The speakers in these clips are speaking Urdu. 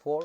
4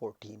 14।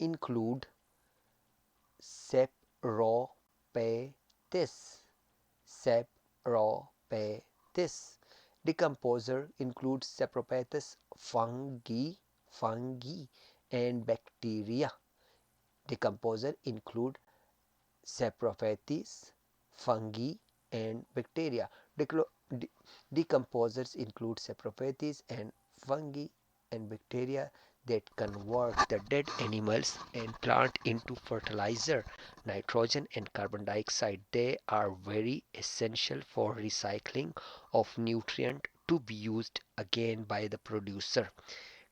include sepropathis. Sepropathis. Decomposer includes sepropathis, fungi and bacteria. Decomposer include saprophytes, fungi and bacteria. Decomposers include saprophytes and fungi and bacteria that convert the dead animals and plant into fertilizer, nitrogen and carbon dioxide. They are very essential for recycling of nutrient to be used again by the producer.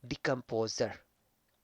Decomposer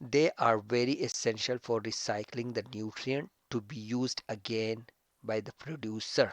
They are very essential for recycling the nutrient to be used again by the producer.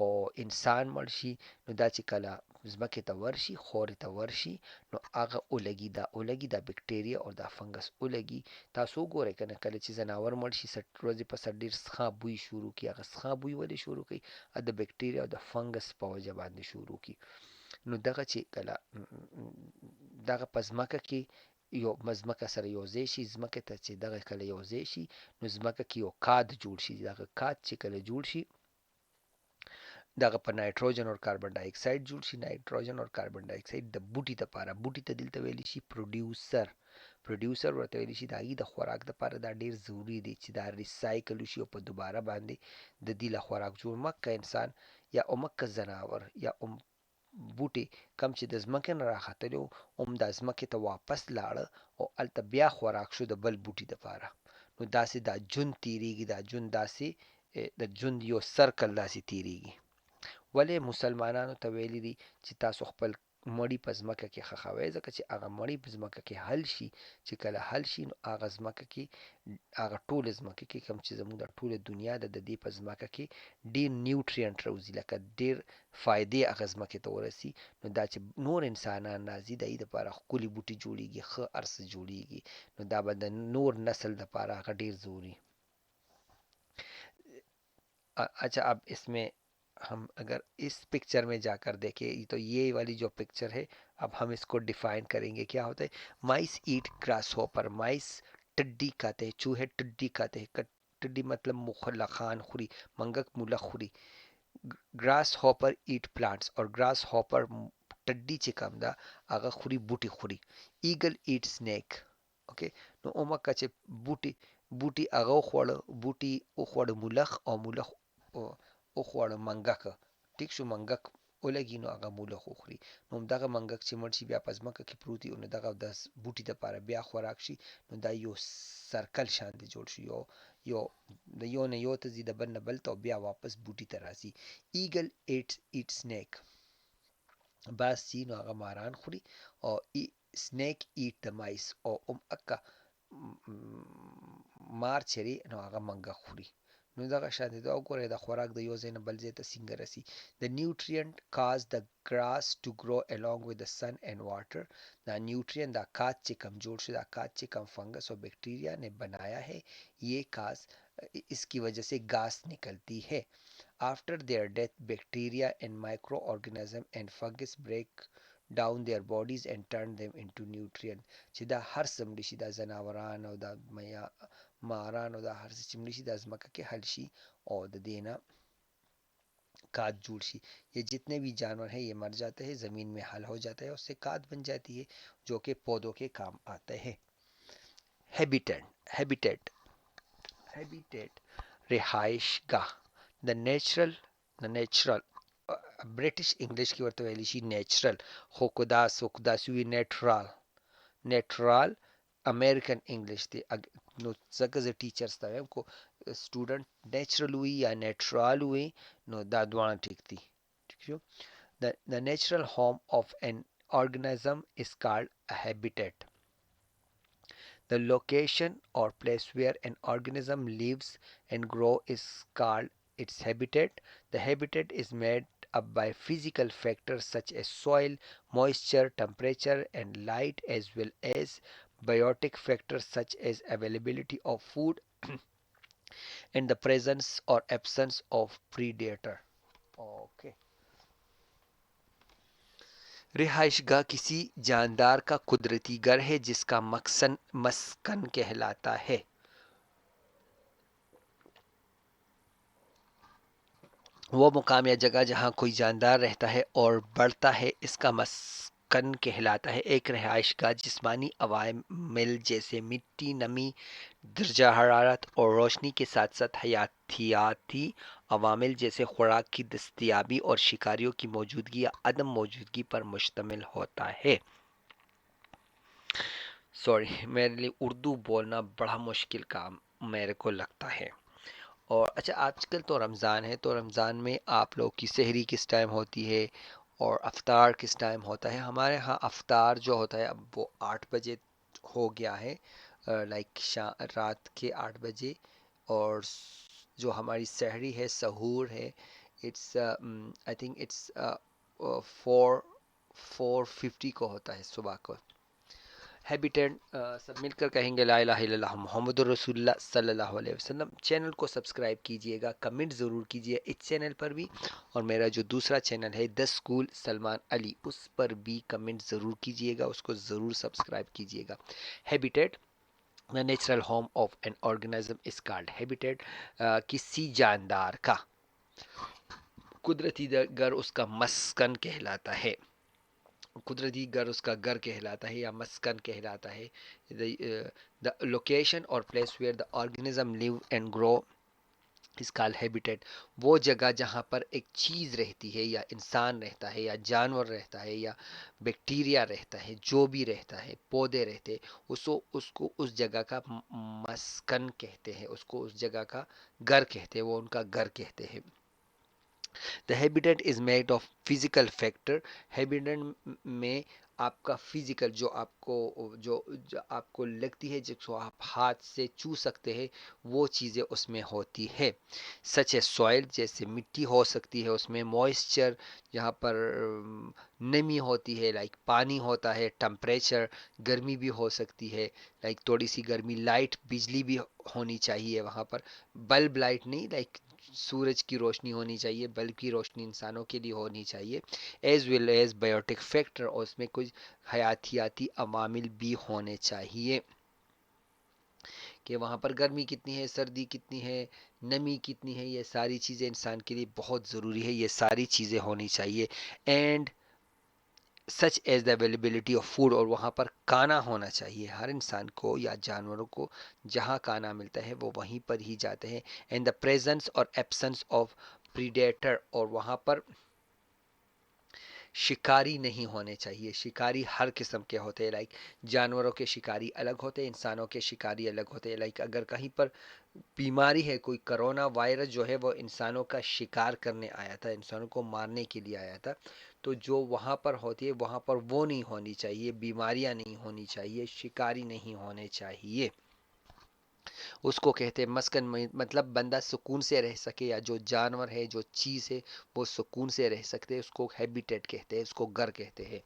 او انسان مړ شي نو دا چې کله ځمکې ته ورشي خاورې ته ورشي نو هغه اولګي دا بکټیریا او دا فنګس اولګي. تاسو وګورئ کنه کله چې ځناور مړ شي ورځې په سر ډېر څښا بوی شروع کړي. هغه څښا بوی ولې شروع کوي؟ د بکټیریا او د فنګس په وجه باندې شروع کړي. نو دغه چې کله دغه په ځمکه کې یو ځمکه سره یوځای شي، ځمکې ته چې دغه کله یوځای شي نو ځمکه کې یو کاد جوړ شي. دغه کاد چې کله جوړ شي دغه په نایتروجن او کاربن ډای اکساید جوړ شي. نایتروجن او کاربن ډای اکساید د بوټي لپاره، بوټي ته دلته ویل شي پروډیوسر ورته ویل شي. د هغې د خوراک لپاره دا ډیر ضروری دی چې دا ریسایکل وشي او په دوباره باندې د دې له خوراک جوړ مکه انسان یا مکه ځناور یا بوټي کم چې د ځمکې نه راختلی و دا ځمکې ته واپس لاړه او هلته بیا خوراک شو د بل بوټي دپاره. نو داسې دا ژوند تیریږي، دا ژوند داسې د ژوند یو سرکل داسې تیریږي. ولې مسلمانانو ته ویلي دي چې تاسو خپل مړي په ځمکه کې ښخوئ؟ ځکه چې هغه مړي په ځمکه کې حل شي، چې کله حل شي نو هغه ځمکه کې هغه ټوله ځمکه کې کوم چې زموږ د ټوله دنیا ده د دې په ځمکه کې ډېر نیوټرینټ راوځي، لکه ډېر فایدې هغه ځمکې ته ورسي. نو دا چې نور انسانان راځي د هغې دپاره ښکلي بوټي جوړیږي، ښه هر څه جوړیږي. نو دا به د نور نسل دپاره هغه ډېر ضروري. اچھا اب اس میں ہم اگر اس پکچر میں جا کر دیکھیں تو یہ والی جو پکچر ہے اب ہم اس کو ڈیفائن کریں گے. کیا ہوتا ہے؟ مائس ایٹ گراس ہوپر. مائس ٹڈی کھاتے ہیں، چوہے ټډي کھاتے ہیں. ټډي مطلب مخلقان خوري، منګک ملخ خوري. گراس هوپر ایٹ پلانٹس، اور گراس هوپر ټډي چې کوم دا هغه خوري بوټي خوري. Eagle eat snake. اوکې نو اومکه چې بوټي هغه وخوړه، بوټي وخوړه ملخ، او ملخ وخوړه منګک. ټیک شو، منګک ولګي نو هغه ملخ وخوري. نو همدغه منګک چې مړ شي بیا په ځمکه کې پروت وي نو دغه د بوټي دپاره بیا خوراک شي. نو دا یو سرکل شانې جوړ شي، د یو نه یو ته ځي، د بل نه بل ته، او بیا واپس بوټي ته راځي. Eagle eat snack. باز چې نو هغه ماران خوري، او سنیک ایٹ د مایس، او اکه مار چې دی نو هغه منګک خوري. نو دغه شان دی. دا وګورئ د خوراک د یو ځای نه بل ځای ته څنګه رسي. The nutrient caused the grass to grow along with the sun and water. دا نیوٹرین، دا کاد چې کم جوړ شو، دا کاد چې کم فنگس اور بیکٹیریا نے بنایا ہے، یہ کاز اس کی وجہ سے گاس نکلتی ہے. After their death, bacteria and microorganism and fungus break down their bodies and turn them into nutrient. چې دا هر څه مړي شي، دا ځناوران او دا ماران او دا هر څه چې مړي شي دا ځمکه کې حل شي او د دې نه کاد جوړ شي. یہ جتنے بھی جانور ہیں یہ مر جاتے ہیں، زمین میں حل ہو جاتا ہے، اس سے کاد بن جاتی ہے جو کہ پودوں کے کام آتے ہیں. ہیبیٹیٹ رہائش گاہ. The natural برٹش انګلیش کې ورته ویلی شي نیچرل، خو که داسې وي نیټرال امریکن انګلیش دی. نو ځکه زه ټیچرس ته وایم کو سټوډنټ نیچرل وي یا نیټرال وي نو دا دواړه ټیک دي. ٹھیک شو. The natural home of an organism is called a habitat. The location or place where an organism lives and grows is called its habitat. The habitat is made up by physical factors such as soil, moisture, temperature, and light, as well as biotic factors such as availability of food and the presence or absence of predator. Okay. رہائش گاہ کسی جاندار کا قدرتی گھر ہے جس کا مسکن کہلاتا ہے. وہ مقام یا جگہ جہاں کوئی جاندار رہتا ہے اور بڑھتا ہے اس کا مسکن کہلاتا ہے. ایک رہائش گاہ جسمانی عوامل جیسے مٹی، نمی، درجہ حرارت اور روشنی کے ساتھ ساتھ حیاتیاتی عوامل جیسے خوراک کی دستیابی اور شکاریوں کی موجودگی یا عدم موجودگی پر مشتمل ہوتا ہے. سوری، میرے لیے اردو بولنا بڑا مشکل کام میرے کو لگتا ہے. اور اچھا آج کل تو رمضان ہے، تو رمضان میں آپ لوگ کی سحری کس ٹائم ہوتی ہے اور افطار کس ٹائم ہوتا ہے؟ ہمارے ہاں افطار جو ہوتا ہے اب وہ 8 بجے ہو گیا ہے، لائک رات کے 8 بجے. اور جو ہماری سحری ہے، سحور ہے، اٹس آئی تھنک اٹس 4:50 کو ہوتا ہے صبح کو. ہیبیٹیٹ سب مل کر کہیں گے لا الہ الا اللہ محمد الرسول اللہ صلی اللہ علیہ وسلم. چینل کو سبسکرائب کیجئے گا, کمنٹ ضرور کیجئے اس چینل پر بھی, اور میرا جو دوسرا چینل ہے دا اسکول سلمان علی, اس پر بھی کمنٹ ضرور کیجئے گا, اس کو ضرور سبسکرائب کیجئے گا. Habitat the natural home of an organism is called habitat. کسی جاندار کا قدرتی گھر اس کا مسکن کہلاتا ہے, قدرتی گھر اس کا گھر کہلاتا ہے یا مسکن کہلاتا ہے. the location or place where the organism live and grow is called habitat. وہ جگہ جہاں پر ایک چیز رہتی ہے یا انسان رہتا ہے یا جانور رہتا ہے یا بیکٹیریا رہتا ہے, جو بھی رہتا ہے, پودے رہتے ہیں, اس کو اس جگہ کا مسکن کہتے ہیں, اس کو اس جگہ کا گھر کہتے ہیں, وہ ان کا گھر کہتے ہیں. The habitat is made of physical factor. habitat میں آپ کا فزیکل جو آپ کو لگتی ہے, جس کو آپ ہاتھ سے چھو سکتے ہیں, وہ چیزیں اس میں ہوتی ہے. سچ ہے سوائل, جیسے مٹی ہو سکتی ہے, اس میں موئسچر جہاں پر نمی ہوتی ہے, لائک پانی ہوتا ہے, ٹمپریچر گرمی بھی ہو سکتی ہے, لائک تھوڑی سی گرمی, لائٹ بجلی بھی ہونی چاہیے وہاں پر, بلب لائٹ نہیں, لائک سورج کی روشنی ہونی چاہیے, بلب کی روشنی انسانوں کے لیے ہونی چاہیے, as well as biotic factor, اور اس میں کچھ حیاتیاتی عوامل بھی ہونے چاہیے کہ وہاں پر گرمی کتنی ہے, سردی کتنی ہے, نمی کتنی ہے, یہ ساری چیزیں انسان کے لیے بہت ضروری ہے, یہ ساری چیزیں ہونی چاہیے. And such as the availability of food, اور وہاں پر کھانا ہونا چاہیے ہر انسان کو یا جانوروں کو, جہاں کھانا ملتا ہے وہ وہیں پر ہی جاتے ہیں. اینڈ دا پریزنس اور ایبسنس آف پریڈیٹر, اور وہاں پر شکاری نہیں ہونے چاہیے. شکاری ہر قسم کے ہوتے ہیں, لائک جانوروں کے شکاری الگ ہوتے ہیں, انسانوں کے شکاری الگ ہوتے ہیں. لائک اگر کہیں پر بیماری ہے, کوئی کرونا وائرس جو ہے وہ انسانوں کا شکار کرنے آیا تھا, انسانوں کو مارنے کے لیے آیا تھا, تو جو وہاں پر ہوتی ہے وہاں پر وہ نہیں ہونی چاہیے, بیماریاں نہیں ہونی چاہیے, شکاری نہیں ہونے چاہیے. اس کو کہتے ہیں مسکن, مطلب بندہ سکون سے رہ سکے, یا جو جانور ہے, جو چیز ہے, وہ سکون سے رہ سکتے ہیں, اس کو ہیبیٹیٹ کہتے ہیں, اس کو گھر کہتے ہیں.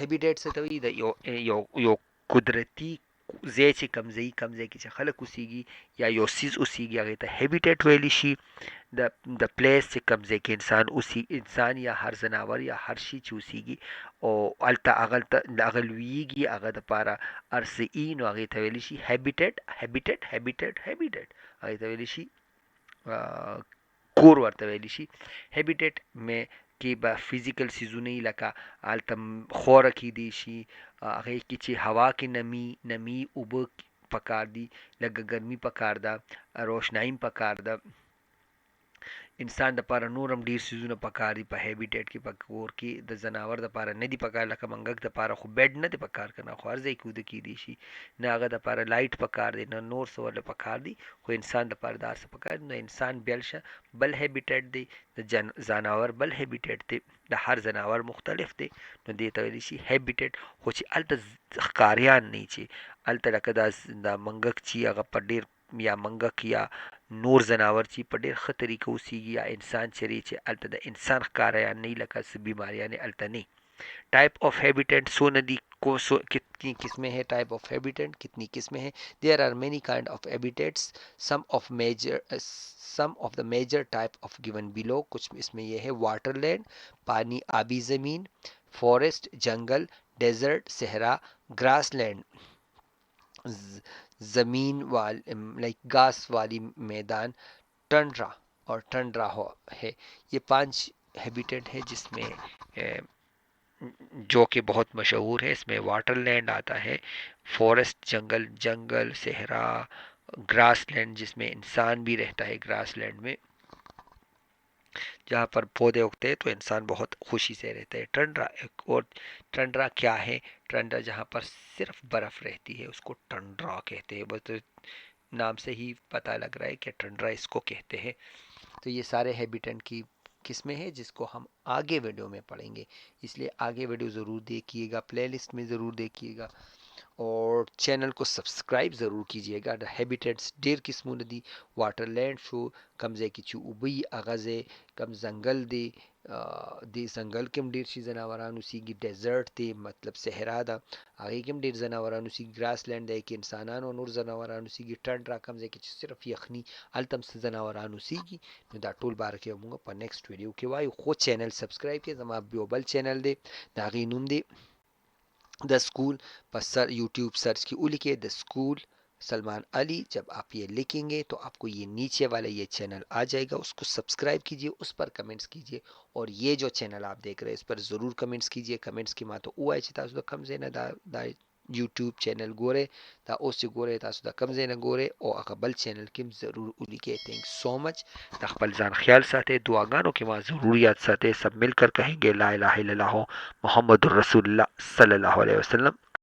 هبیٹیٹ سے تو یو قدرتی زی چې کم ځای کې چې خلک اوسېږي یا یو سیز اوسېږي هغې ته هیبیټیټ ویلی شي. د پلیس چې کم ځای کې انسان یا هر زناور یا هر شي چې اوسېږي او هلته هغه لویږي, هغه دپاره ارضعي, نو هغې ته ویلی شي هیبیټیټ. هغې ته ویلی شي کور ورته ویلی شي. هیبیټیټ میں کې به فزیکل سیزونه لکه هلته خوره کیدی شي, هغې کې چې هوا کې نمی اوبه پکار دي, لږه ګرمي پکار ده, روشنايي پکار ده. انسان د پاره نورم ډیر سیزونه پکار دي په هیبیټیټ کې, په کور کې د زناور د پاره نه دي پکار, لکه منګک د پاره خو بیډ نه دی پکار کنه, خو هر ځای کې وده کیدی شي, نه هغه د پاره لایټ پکار دی, نه نور څه ورله پکار دي, خو انسان د پاره دا څه پکار دي. نو انسان بیل شه بل هیبیټیټ دی, د زناور بل هیبیټیټ دی, د هر زناور مختلف دی, نو دې ته ویلی شي هیبیټیټ. خو چې هلته ښکاریان نه وي, چې هلته لکه دا منګک چې هغه په ډیر, یا منګک یا نور زناور چې په ډېر ښه طریقه اوسېږي, یا انسان چری چې هلته د انسان ښکاریان نه وي, لکه څه بیماریانې هلته نه. ٹائپ آف ہیبیٹنٹ سونے دی کتنی قسمیں ہیں, ٹائپ آف ہیبیٹنٹ کتنی قسمیں ہیں. There are many kind of habitats, some of the major type of given below. کچھ اس میں یہ ہے واٹر لینڈ, پانی آبی زمین, فارسٹ جنگل, ڈیزرٹ صحرا, گراس لینڈ زمین لائک گھاس والی میدان, ٹنڈرا اور ٹنڈرا ہے. یہ 5 ہیبیٹیٹ ہے جس میں جو کہ بہت مشہور ہے. اس میں واٹر لینڈ آتا ہے, فارسٹ جنگل صحرا, گراس لینڈ جس میں انسان بھی رہتا ہے, گراس لینڈ میں جہاں پر پودے اگتے ہیں تو انسان بہت خوشی سے رہتا ہے. ٹنڈرا ایک اور, ٹنڈرا کیا ہے, ٹنڈرا جہاں پر صرف برف رہتی ہے اس کو ٹنڈرا کہتے ہیں. بس نام سے ہی پتہ لگ رہا ہے کہ ٹنڈرا اس کو کہتے ہیں. تو یہ سارے ہیبیٹنٹ کی قسمیں ہیں جس کو ہم آگے ویڈیو میں پڑھیں گے, اس لیے آگے ویڈیو ضرور دیکھیے گا, پلے لسٹ میں ضرور دیکھیے گا. اور چینل کو سبسکرائب ضرور کیجیے گا. د هیبیټټس ډیر قسمونه دي. واټرلینډ شو کم ځای کې چې اوبه هغه ځای کم ځنګل دی. دې ځنګل کې هم ډیر شي ځناوران اوسیږي. ډیزرټ دی مطلب صحرا ده، هغې کې هم ډیر ځناوران اوسیږي. ګراس لینډ دی کې انسانان او نور ځناوران اوسیږي. ټنډرا کم ځای کې چې صرف یخني هلته هم څه ځناوران اوسیږي. نو دا ټول باره کې موږ په نیکسټ ویډیو کې وایو. خو چینل سبسکرایب کړئ. زما یو بل چینل دی، د هغې نوم دی د اسکول. پر سر یوٹیوب سرچ کی لکھے دا اسکول سلمان علی. جب آپ یہ لکھیں گے تو آپ کو یہ نیچے والا یہ چینل آ جائے گا، اس کو سبسکرائب کیجئے، اس پر کمنٹس کیجئے. اور یہ جو چینل آپ دیکھ رہے ہیں اس پر ضرور کمنٹس کیجئے. کمنٹس کی ما تو او ہے چې تاسو د کم ځای نه دا یوټیوب چینل ګورئ، دا اوس چې ګورئ تاسو د کم ځای نه ګورئ، او هغه بل چینل کې هم ضرور ولیکئ. تھینک سو مچ. د خپل ځان خیال ساتئ، دعاګانو کې ما ضرور یاد ساتئ. سب مل کر کہیں گے لا الہ الا اللہ محمد الرسول اللہ صلی اللہ علیہ وسلم.